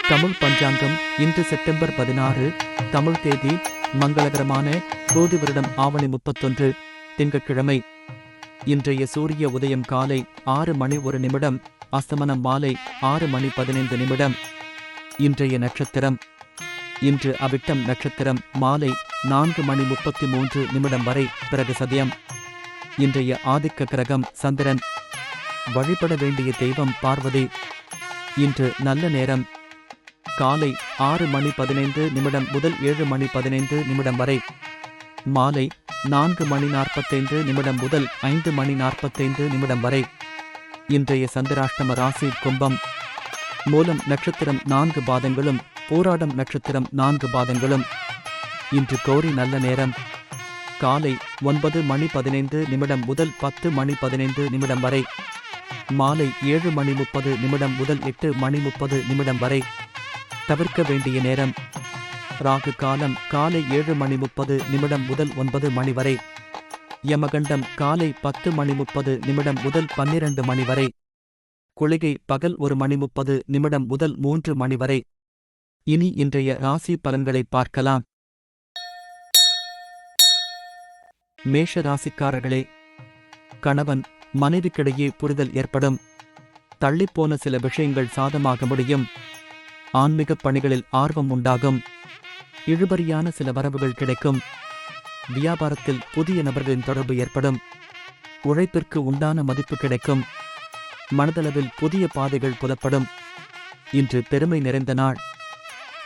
தமிழ் பஞ்சாங்கம் இன்று செப்டம்பர் 16 தமிழ் தேதி மங்களகரமான கோதி வருடம் ஆவணி 31 திங்கட்கிழமை. இன்றைய சூரிய உதயம் காலை 6:01 அஸ்தமனம் மாலை 6:15. இன்றைய நட்சத்திரம் இன்று அவிட்டம் நட்சத்திரம் மாலை 4:33 வரை, பிறகு சதயம். இன்றைய ஆதிக்க கிரகம் சந்திரன். வழிபட வேண்டிய தெய்வம் பார்வதி. இன்று நல்ல நேரம் காலை 6:15 முதல் 7:15 வரை, மாலை 4:45 முதல் 5:45 வரை. இன்றைய சந்திராஷ்டம ராசி கும்பம். மூலம் நட்சத்திரம் 4 பாதங்களும் பூராடம் நட்சத்திரம் 4 பாதங்களும். இன்று கோரி நல்ல நேரம் காலை 9:15 முதல் 10:15 வரை, மாலை 7:30 முதல் 8:30 வரை. தவிர்க்க வேண்டிய நேரம் ராகு காலம் காலை 7:30 முதல் 9 வரை. யமகண்டம் காலை 10:30 முதல் 12 வரை. குளிகை பகல் 1:30 முதல் 3 வரை. இனி இன்றைய ராசி பலன்களை பார்க்கலாம். மேஷ ராசிக்காரர்களே, கணவன் மனைவிக்கிடையே புரிதல் ஏற்படும். தள்ளிப்போன சில விஷயங்கள் சாதமாக முடியும். ஆன்மீக பணிகளில் ஆர்வம் உண்டாகும். இழுபறியான சில வரவுகள் கிடைக்கும். வியாபாரத்தில் புதிய நபர்களின் தொடர்பு ஏற்படும். உழைப்பிற்கு உண்டான மதிப்பு கிடைக்கும். மனதளவில் புதிய பாதைகள் புலப்படும். இன்று பெருமை நிறைந்த நாள்.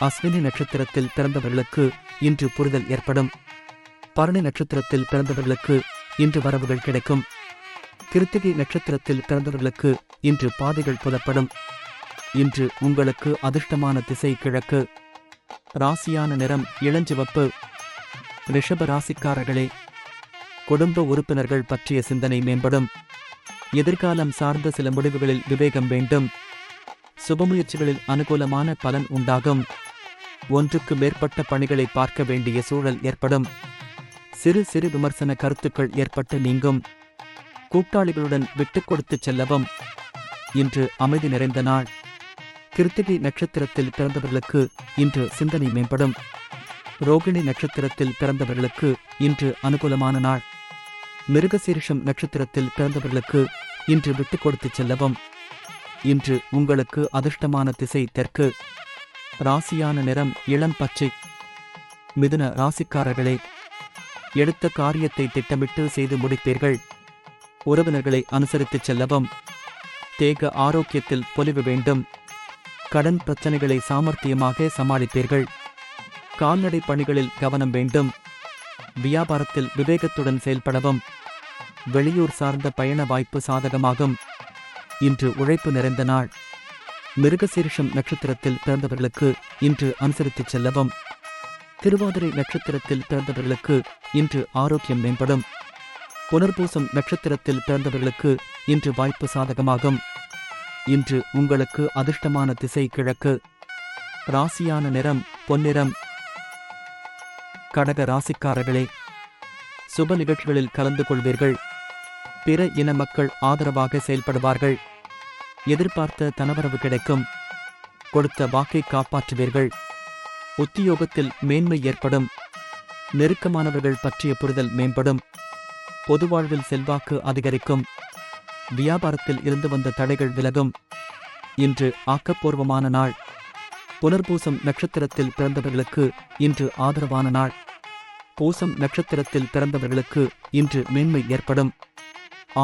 அஸ்வினி நட்சத்திரத்தில் பிறந்தவர்களுக்கு இன்று புரிதல் ஏற்படும். பரணி நட்சத்திரத்தில் பிறந்தவர்களுக்கு இன்று வரவுகள் கிடைக்கும். கிருத்திகை நட்சத்திரத்தில் பிறந்தவர்களுக்கு இன்று பாதைகள் புலப்படும். இன்று உங்களுக்கு அதிர்ஷ்டமான திசை கிழக்கு. ராசியான நிறம் இளஞ்சிவப்பு. ரிஷப ராசிக்காரர்களே, குடும்ப உறுப்பினர்கள் பற்றிய சிந்தனை மேம்படும். எதிர்காலம் சார்ந்த சில முடிவுகளில் விவேகம் வேண்டும். சுபமுயற்சிகளில் அனுகூலமான பலன் உண்டாகும். ஒன்றுக்கு மேற்பட்ட பணிகளை பார்க்க வேண்டிய சூழல் ஏற்படும். சிறு சிறு விமர்சன கருத்துக்கள் ஏற்பட்டு நீங்கும். கூட்டாளிகளுடன் விட்டுக் கொடுத்துச் செல்லவும். இன்று அமைதி நிறைந்த நாள். கிருத்திகை நட்சத்திரத்தில் பிறந்தவர்களுக்கு இன்று சிந்தனை மேம்படும். ரோகிணி நட்சத்திரத்தில் பிறந்தவர்களுக்கு இன்று அனுகூலமான நாள். மிருகசீரிஷம் நட்சத்திரத்தில் பிறந்தவர்களுக்கு இன்று விட்டுக் கொடுத்துச் செல்லவும். இன்று உங்களுக்கு அதிர்ஷ்டமான திசை தெற்கு. ராசியான நிறம் இளம் பச்சை. மிதுன ராசிக்காரர்களே, எடுத்த காரியத்தை திட்டமிட்டு செய்து முடிப்பீர்கள். உறவினர்களை அனுசரித்துச் செல்லவும். தேக ஆரோக்கியத்தில் பொலிவு வேண்டும். கடன் பிரச்சனைகளை சாமர்த்தியமாக சமாளிப்பீர்கள். கால்நடை பணிகளில் கவனம் வேண்டும். வியாபாரத்தில் விவேகத்துடன் செயல்படவும். வெளியூர் சார்ந்த பயண வாய்ப்பு சாதகமாகும். இன்று உழைப்பு நிறைந்த நாள். மிருகசீரிஷம் நட்சத்திரத்தில் பிறந்தவர்களுக்கு இன்று அனுசரித்துச் செல்லவும். திருவாதிரை நட்சத்திரத்தில் பிறந்தவர்களுக்கு இன்று ஆரோக்கியம் மேம்படும். புனர்பூசம் நட்சத்திரத்தில் பிறந்தவர்களுக்கு இன்று வாய்ப்பு சாதகமாகும். இன்று உங்களுக்கு அதிர்ஷ்டமான திசை கிழக்கு. ராசியான நிறம் பொன்னிறம். கடக ராசிக்காரர்களே, சுப நிகழ்ச்சிகளில் கலந்து கொள்வீர்கள். பிற இன மக்கள் ஆதரவாக செயல்படுவார்கள். எதிர்பார்த்த தனவரவு கிடைக்கும். கொடுத்த வாக்கை காப்பாற்றுவீர்கள். உத்தியோகத்தில் மேன்மை ஏற்படும். நெருக்கமானவர்கள் பற்றிய புரிதல் மேம்படும். பொதுவாழ்வில் செல்வாக்கு அதிகரிக்கும். வியாபாரத்தில் இருந்து வந்த தடைகள் விலகும். இன்று ஆக்கப்பூர்வமான நாள். புனர்பூசம் நட்சத்திரத்தில் பிறந்தவர்களுக்கு இன்று ஆதரவான நாள். பூசம் நட்சத்திரத்தில் பிறந்தவர்களுக்கு இன்று மேன்மை ஏற்படும்.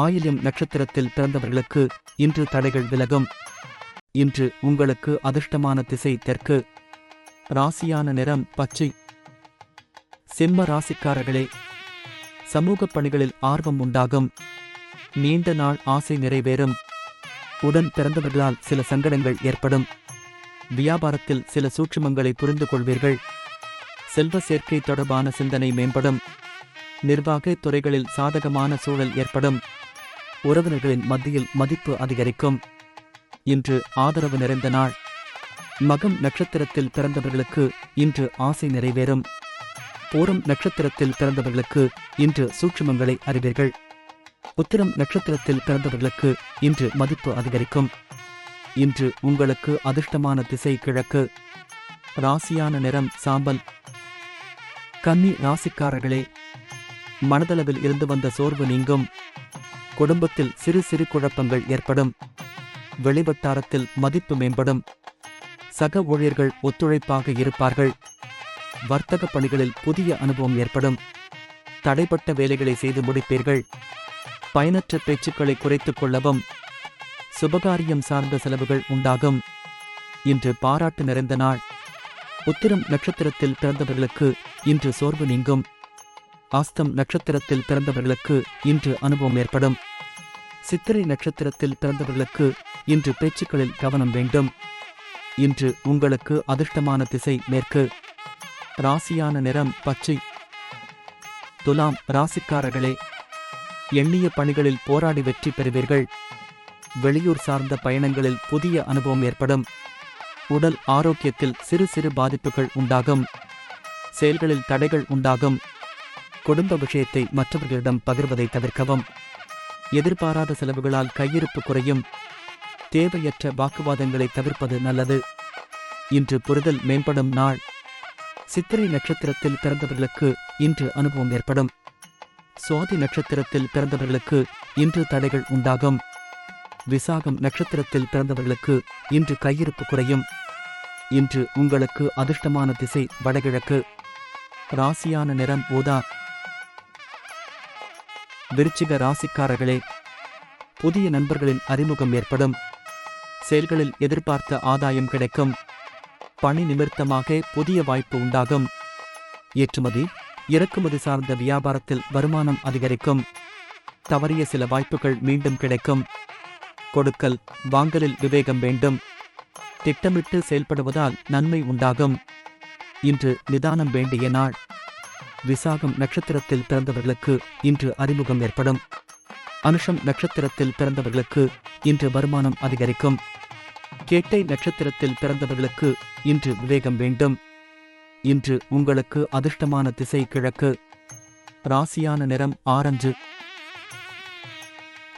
ஆயில்யம் நட்சத்திரத்தில் பிறந்தவர்களுக்கு இன்று தடைகள் விலகும். இன்று உங்களுக்கு அதிர்ஷ்டமான திசை தெற்கு. ராசியான நிறம் பச்சை. சிம்ம ராசிக்காரர்களே, சமூக பணிகளில் ஆர்வம் உண்டாகும். நீண்ட நாள் ஆசை நிறைவேறும். உடன் பிறந்தவர்களால் சில சங்கடங்கள் ஏற்படும். வியாபாரத்தில் சில சூட்சுமங்களை புரிந்து கொள்வீர்கள். செல்வ சேர்க்கை தொடர்பான சிந்தனை மேம்படும். நிர்வாக துறைகளில் சாதகமான சூழல் ஏற்படும். உறவினர்களின் மத்தியில் மதிப்பு அதிகரிக்கும். இன்று ஆதரவு நிறைந்த நாள். மகம் நட்சத்திரத்தில் பிறந்தவர்களுக்கு இன்று ஆசை நிறைவேறும். பூரம் நட்சத்திரத்தில் பிறந்தவர்களுக்கு இன்று சூட்சுமங்களை அறிவீர்கள். உத்திரம் நட்சத்திரத்தில் பிறந்தவர்களுக்கு இன்று மதிப்பு அதிகரிக்கும். இன்று உங்களுக்கு அதிர்ஷ்டமான திசை கிழக்கு. ராசியான நிறம் சாம்பல். கன்னி ராசிக்காரர்களே, மனதளவில் இருந்து வந்த சோர்வு நீங்கும். குடும்பத்தில் சிறு சிறு குழப்பங்கள் ஏற்படும். வெளிவட்டாரத்தில் மதிப்பு மேம்படும். சக ஊழியர்கள் ஒத்துழைப்பாக இருப்பார்கள். வர்த்தக பணிகளில் புதிய அனுபவம் ஏற்படும். தடைப்பட்ட வேலைகளை செய்து முடிப்பீர்கள். பயனற்ற பேச்சுக்களை குறைத்துக் கொள்ளவும். சுபகாரியம் சார்ந்த செலவுகள் உண்டாகும். இன்று பாராட்டு நிறைந்த நாள். உத்திரம் நட்சத்திரத்தில் பிறந்தவர்களுக்கு இன்று சோர்வு நீங்கும். ஆஸ்தம் நட்சத்திரத்தில் பிறந்தவர்களுக்கு இன்று அனுபவம் ஏற்படும். சித்திரை நட்சத்திரத்தில் பிறந்தவர்களுக்கு இன்று பேச்சுக்களில் கவனம் வேண்டும். இன்று உங்களுக்கு அதிர்ஷ்டமான திசை மேற்கு. ராசியான நிறம் பச்சை. துலாம் ராசிக்காரர்களே, எண்ணிய பணிகளில் போராடி வெற்றி பெறுவீர்கள். வெளியூர் சார்ந்த பயணங்களில் புதிய அனுபவம் ஏற்படும். உடல் ஆரோக்கியத்தில் சிறு சிறு பாதிப்புகள் உண்டாகும். செயல்களில் தடைகள் உண்டாகும். குடும்ப விஷயத்தை மற்றவர்களிடம் பகிர்வதை தவிர்க்கவும். எதிர்பாராத செலவுகளால் கையிருப்பு குறையும். தேவையற்ற வாக்குவாதங்களை தவிர்ப்பது நல்லது. இன்று புரிதல் மேம்படும் நாள். சித்திரை நட்சத்திரத்தில் பிறந்தவர்களுக்கு இன்று அனுபவம் ஏற்படும். சுவாதி நட்சத்திரத்தில் பிறந்தவர்களுக்கு இன்று தடைகள் உண்டாகும். விசாகம் நட்சத்திரத்தில் பிறந்தவர்களுக்கு இன்று கையிருப்பு குறையும். இன்று உங்களுக்கு அதிர்ஷ்டமான திசை வடகிழக்கு. ராசியான நிறம் ஊதா. விருச்சிக ராசிக்காரர்களே, புதிய நண்பர்களின் அறிமுகம் ஏற்படும். செயல்களில் எதிர்பார்த்த ஆதாயம் கிடைக்கும். பணி நிமித்தமாக புதிய வாய்ப்பு உண்டாகும். ஏற்றுமதி இறக்குமதி சார்ந்த வியாபாரத்தில் வருமானம் அதிகரிக்கும். தவறிய சில வாய்ப்புகள் மீண்டும் கிடைக்கும். கொடுக்கல் வாங்கலில் விவேகம் வேண்டும். திட்டமிட்டு செயல்படுவதால் நன்மை உண்டாகும். இன்று நிதானம் வேண்டிய நாள். விசாகம் நட்சத்திரத்தில் பிறந்தவர்களுக்கு இன்று அறிமுகம் ஏற்படும். அனுஷம் நட்சத்திரத்தில் பிறந்தவர்களுக்கு இன்று வருமானம் அதிகரிக்கும். கேட்டை நட்சத்திரத்தில் பிறந்தவர்களுக்கு இன்று விவேகம் வேண்டும். இன்று உங்களுக்கு அதிர்ஷ்டமான திசை கிழக்கு. ராசியான நிறம் ஆரஞ்சு.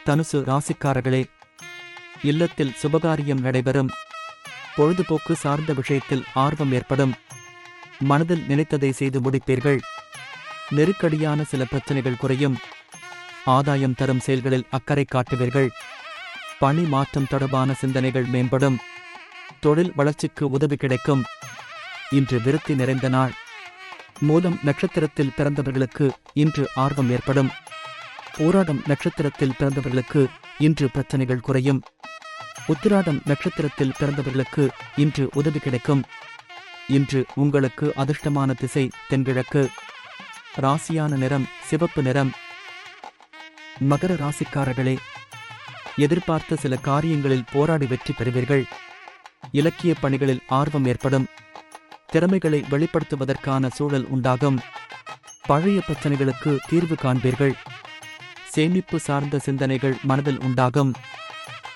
தனுசு ராசிக்காரர்களே, இல்லத்தில் சுபகாரியம் நடைபெறும். பொழுதுபோக்கு சார்ந்த விஷயத்தில் ஆர்வம் ஏற்படும். மனதில் நினைத்ததை செய்து முடிப்பீர்கள். நெருக்கடியான சில பிரச்சனைகள் குறையும். ஆதாயம் தரும் செயல்களில் அக்கறை காட்டுவீர்கள். பணி மாற்றம் தொடர்பான சிந்தனைகள் மேம்படும். தொழில் வளர்ச்சிக்கு உதவி கிடைக்கும். இன்று விருத்தி நிறைந்த நாள். மூலம் நட்சத்திரத்தில் பிறந்தவர்களுக்கு இன்று ஆர்வம் ஏற்படும். பூராடம் நட்சத்திரத்தில் பிறந்தவர்களுக்கு இன்று பிரச்சனைகள் குறையும். உத்திராடம் நட்சத்திரத்தில் பிறந்தவர்களுக்கு இன்று உதவி கிடைக்கும். இன்று உங்களுக்கு அதிர்ஷ்டமான திசை தென்கிழக்கு. ராசியான நிறம் சிவப்பு நிறம். மகர ராசிக்காரர்களே, எதிர்பார்த்த சில காரியங்களில் போராடி வெற்றி பெறுவீர்கள். இலக்கிய பணிகளில் ஆர்வம் ஏற்படும். திறமைகளை வெளிப்படுத்துவதற்கான சூழல் உண்டாகும். பழைய பிரச்சனைகளுக்கு தீர்வு காண்பீர்கள். சேமிப்பு சார்ந்த சிந்தனைகள் மனதில் உண்டாகும்.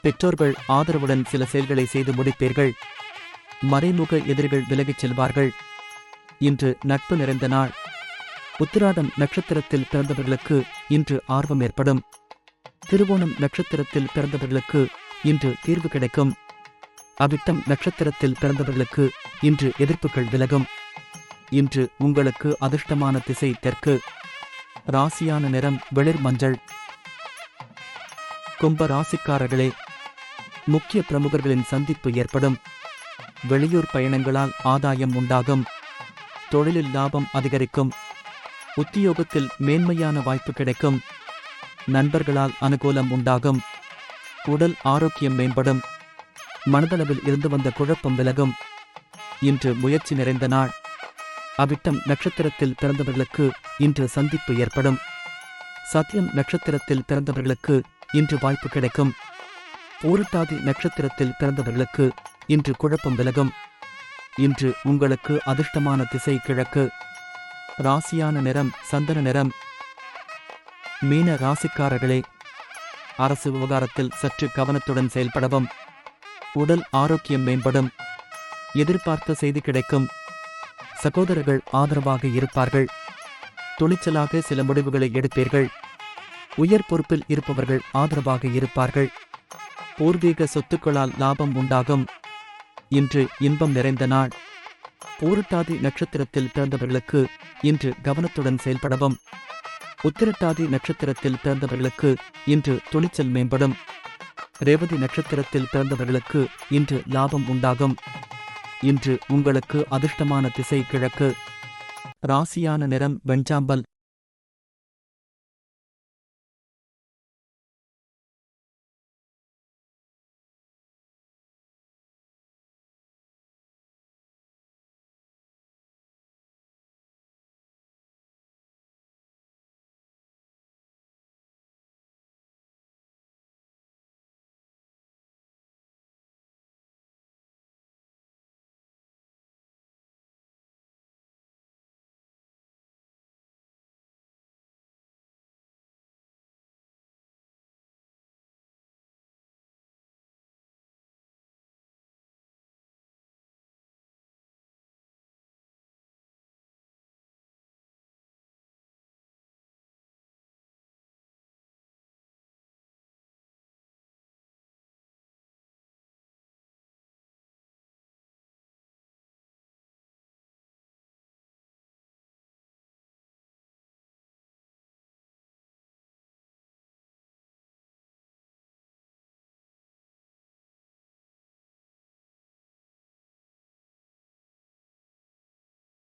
பெற்றோர்கள் ஆதரவுடன் சில செயல்களை செய்து முடிப்பீர்கள். மறைமுக எதிரிகள் விலகிச் செல்வார்கள். இன்று நட்பு நிறைந்த நாள். உத்திராடம் நட்சத்திரத்தில் பிறந்தவர்களுக்கு இன்று ஆர்வம் ஏற்படும். திருவோணம் நட்சத்திரத்தில் பிறந்தவர்களுக்கு இன்று தீர்வு கிடைக்கும். அவிட்டம் நட்சத்திரத்தில் பிறந்தவர்களுக்கு இன்று எதிர்ப்புகள் விலகும். இன்று உங்களுக்கு அதிர்ஷ்டமான திசை தெற்கு. ராசியான நிறம் வெளிர் மஞ்சள். கும்ப ராசிக்காரர்களே, முக்கிய பிரமுகர்களின் சந்திப்பு ஏற்படும். வெளியூர் பயணங்களால் ஆதாயம் உண்டாகும். தொழிலில் லாபம் அதிகரிக்கும். உத்தியோகத்தில் மேன்மையான வாய்ப்பு கிடைக்கும். நண்பர்களால் அனுகூலம் உண்டாகும். உடல் ஆரோக்கியம் மேம்படும். மனதளவில் இருந்து வந்த குழப்பம் விலகும். இன்று முயற்சி நிறைந்த நாள். அவிட்டம் நட்சத்திரத்தில் பிறந்தவர்களுக்கு இன்று சந்திப்பு ஏற்படும். சத்யம் நட்சத்திரத்தில் பிறந்தவர்களுக்கு இன்று வாய்ப்பு கிடைக்கும். பூரட்டாதி நட்சத்திரத்தில் பிறந்தவர்களுக்கு இன்று குழப்பம் விலகும். இன்று உங்களுக்கு அதிர்ஷ்டமான திசை கிழக்கு. ராசியான நிறம் சந்தன நிறம். மீன ராசிக்காரர்களே, அரசு விவகாரத்தில் சற்று கவனத்துடன் செயல்படவும். உடல் ஆரோக்கியம் மேம்படும். எதிர்பார்த்த செய்தி கிடைக்கும். சகோதரர்கள் ஆதரவாக இருப்பார்கள். துணிச்சலாக சில முடிவுகளை எடுப்பீர்கள். உயர் பொறுப்பில் இருப்பவர்கள் ஆதரவாக இருப்பார்கள். பூர்வீக சொத்துக்களால் லாபம் உண்டாகும். இன்று இன்பம் நிறைந்த நாள். பூரட்டாதி நட்சத்திரத்தில் பிறந்தவர்களுக்கு இன்று கவனத்துடன் செயல்படவும். உத்திரட்டாதி நட்சத்திரத்தில் பிறந்தவர்களுக்கு இன்று துணிச்சல் மேம்படும். ரேவதி நட்சத்திரத்தில் பிறந்தவர்களுக்கு இன்று லாபம் உண்டாகும். இன்று உங்களுக்கு அதிர்ஷ்டமான திசை கிழக்கு. ராசியான நிறம் வெண்சாம்பல்.